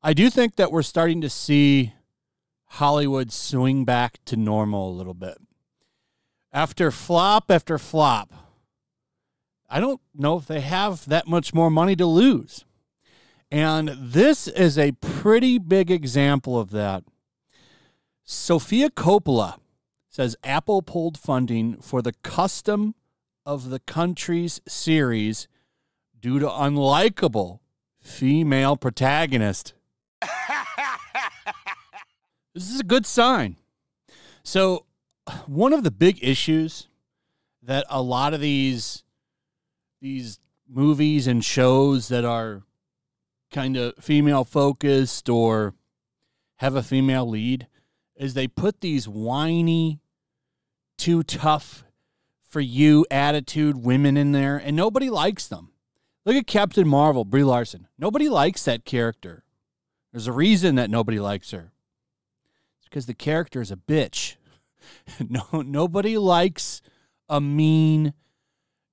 I do think that we're starting to see Hollywood swing back to normal a little bit. After flop after flop, I don't know if they have that much more money to lose. And this is a pretty big example of that. Sofia Coppola says Apple pulled funding for the Custom of the Country's series due to unlikable female protagonist. This is a good sign. So, one of the big issues that a lot of these movies and shows that are kind of female focused or have a female lead is they put these whiny, too tough for you attitude women in there, and nobody likes them. Look at Captain Marvel, Brie Larson. Nobody likes that character. There's a reason that nobody likes her. It's because the character is a bitch. Nobody likes a mean,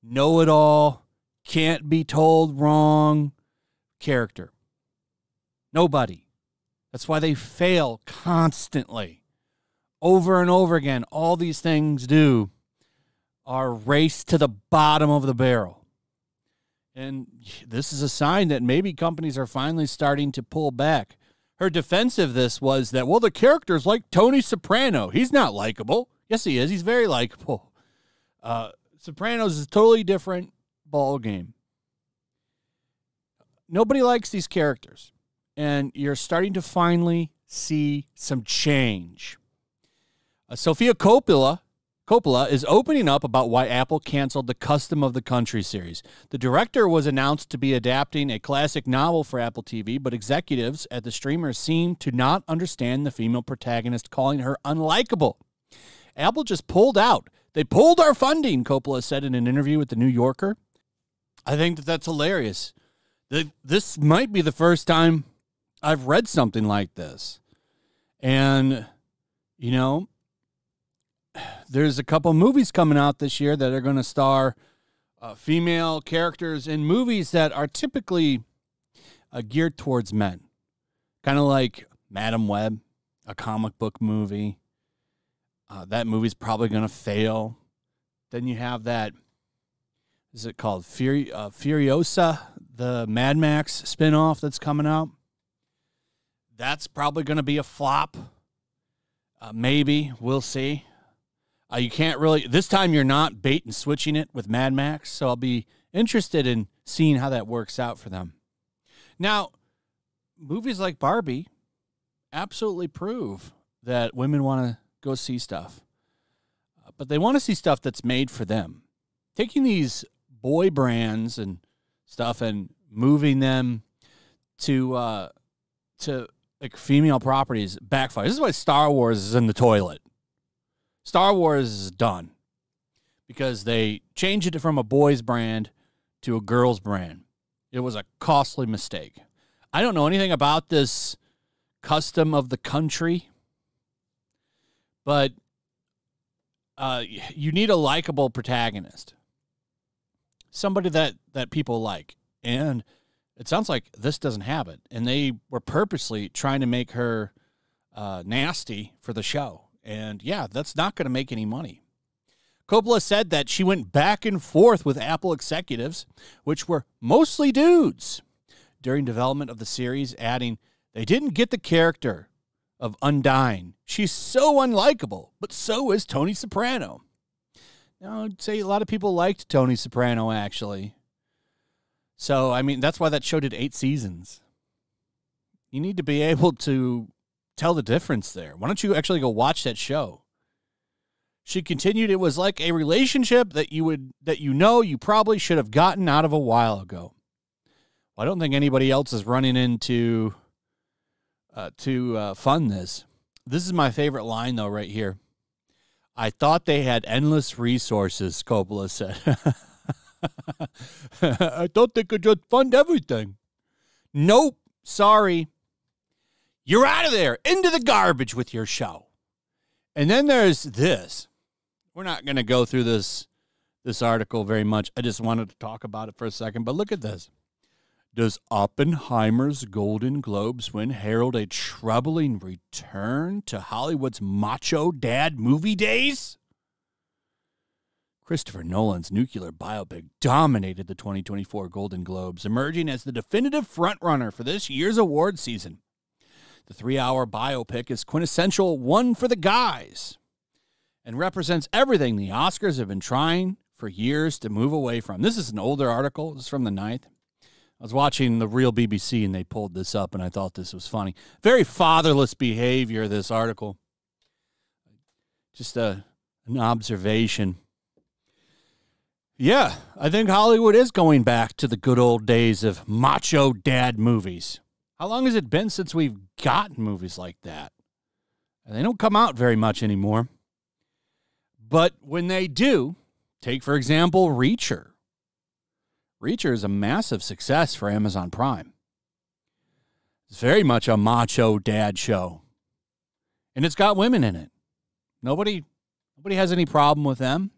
know-it-all, can't be told wrong character. Nobody. That's why they fail constantly. Over and over again, all these things do are race to the bottom of the barrel. And this is a sign that maybe companies are finally starting to pull back. Her defense of this was that, well, the character's like Tony Soprano. He's not likable. Yes, he is. He's very likable. Sopranos is a totally different ball game. Nobody likes these characters. And you're starting to finally see some change. Sofia Coppola is opening up about why Apple canceled the Custom of the Country series. The director was announced to be adapting a classic novel for Apple TV, but executives at the streamer seem to not understand the female protagonist, calling her unlikable. Apple just pulled out. They pulled our funding, Coppola said in an interview with The New Yorker. I think that that's hilarious. This might be the first time I've read something like this. And, you know, there's a couple movies coming out this year that are going to star female characters in movies that are typically geared towards men. Kind of like Madam Web, a comic book movie. That movie's probably going to fail. Then you have that, is it called Furiosa, the Mad Max spinoff that's coming out? That's probably going to be a flop. Maybe. We'll see. You can't really, this time you're not bait and switching it with Mad Max, so I'll be interested in seeing how that works out for them. Now, movies like Barbie absolutely prove that women want to go see stuff, but they want to see stuff that's made for them. Taking these boy brands and stuff and moving them to like female properties backfires. This is why Star Wars is in the toilet. Star Wars is done because they changed it from a boys brand to a girls brand. It was a costly mistake. I don't know anything about this Custom of the Country, but you need a likable protagonist, somebody that people like, and it sounds like this doesn't have it, and they were purposely trying to make her nasty for the show. And, yeah, that's not going to make any money. Coppola said that she went back and forth with Apple executives, which were mostly dudes, during development of the series, adding, they didn't get the character of Undyne. She's so unlikable, but so is Tony Soprano. Now, I'd say a lot of people liked Tony Soprano, actually. So, I mean, that's why that show did 8 seasons. You need to be able to tell the difference there. Why don't you actually go watch that show? She continued, it was like a relationship that you probably should have gotten out of a while ago. Well, I don't think anybody else is running into to fund this. This is my favorite line, though, right here. I thought they had endless resources, Coppola said. I thought they could just fund everything. Nope. Sorry. You're out of there. Into the garbage with your show. And then there's this. We're not going to go through this article very much. I just wanted to talk about it for a second. But look at this. Does Oppenheimer's Golden Globes win herald a troubling return to Hollywood's macho dad movie days? Christopher Nolan's nuclear biopic dominated the 2024 Golden Globes, emerging as the definitive frontrunner for this year's award season. The 3-hour biopic is quintessential one for the guys and represents everything the Oscars have been trying for years to move away from. This is an older article. This is from the 9th. I was watching the real BBC, and they pulled this up, and I thought this was funny. Very fatherless behavior, this article. Just an observation. Yeah, I think Hollywood is going back to the good old days of macho dad movies. How long has it been since we've gotten movies like that? They don't come out very much anymore. But when they do, take, for example, Reacher. Reacher is a massive success for Amazon Prime. It's very much a macho dad show. And it's got women in it. Nobody has any problem with them.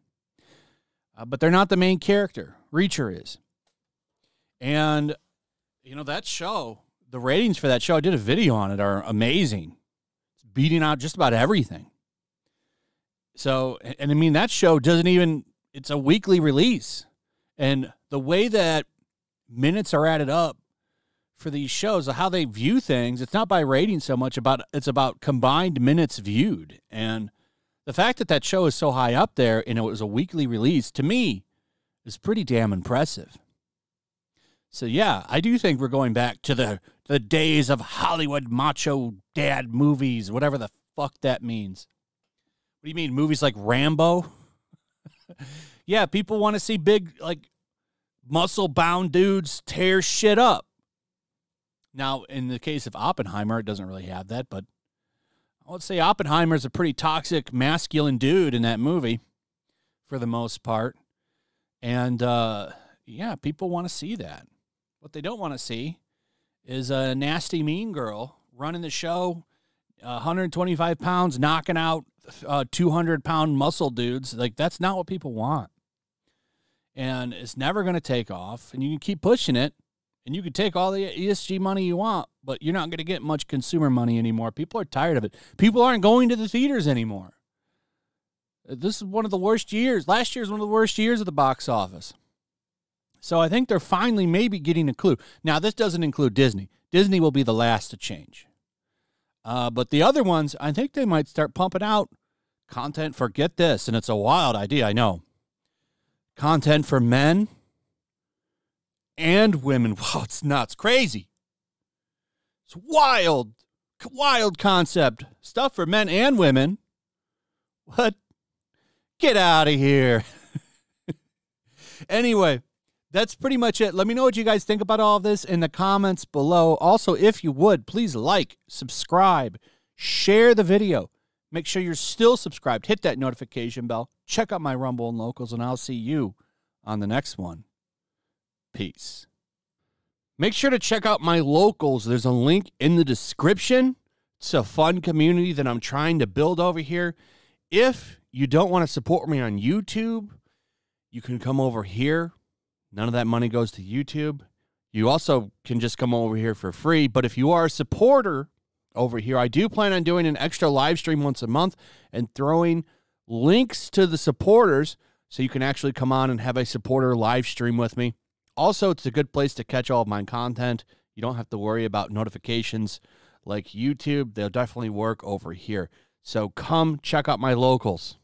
But they're not the main character. Reacher is. And, that show, the ratings for that show, I did a video on it, are amazing. It's beating out just about everything. So, and I mean, that show doesn't even, it's a weekly release. And the way that minutes are added up for these shows, how they view things, it's not by rating so much, it's about combined minutes viewed. And the fact that show is so high up there and it was a weekly release, to me, is pretty damn impressive. So, yeah, I do think we're going back to the days of Hollywood macho dad movies, whatever the fuck that means. What do you mean, movies like Rambo? Yeah, people want to see big, muscle-bound dudes tear shit up. Now, in the case of Oppenheimer, it doesn't really have that, but let's say Oppenheimer's a pretty toxic, masculine dude in that movie, for the most part. And, yeah, people want to see that. What they don't want to see is a nasty, mean girl running the show, 125 pounds, knocking out 200-pound muscle dudes. That's not what people want. And it's never going to take off. And you can keep pushing it. And you can take all the ESG money you want, but you're not going to get much consumer money anymore. People are tired of it. People aren't going to the theaters anymore. This is one of the worst years. Last year was one of the worst years of the box office. So I think they're finally maybe getting a clue. Now, this doesn't include Disney. Disney will be the last to change. But the other ones, I think they might start pumping out content for, get this, and it's a wild idea, I know. Content for men and women. Wow, it's nuts. Crazy. It's wild concept. Stuff for men and women. What? Get out of here. Anyway, that's pretty much it. Let me know what you guys think about all of this in the comments below. Also, if you would, please like, subscribe, share the video. Make sure you're still subscribed. Hit that notification bell. Check out my Rumble and Locals, and I'll see you on the next one. Peace. Make sure to check out my Locals. There's a link in the description. It's a fun community that I'm trying to build over here. If you don't want to support me on YouTube, you can come over here. None of that money goes to YouTube. You also can just come over here for free. But if you are a supporter over here, I do plan on doing an extra live stream once a month and throwing links to the supporters so you can actually come on and have a supporter live stream with me. Also, it's a good place to catch all of my content. You don't have to worry about notifications like YouTube. They'll definitely work over here. So come check out my Locals.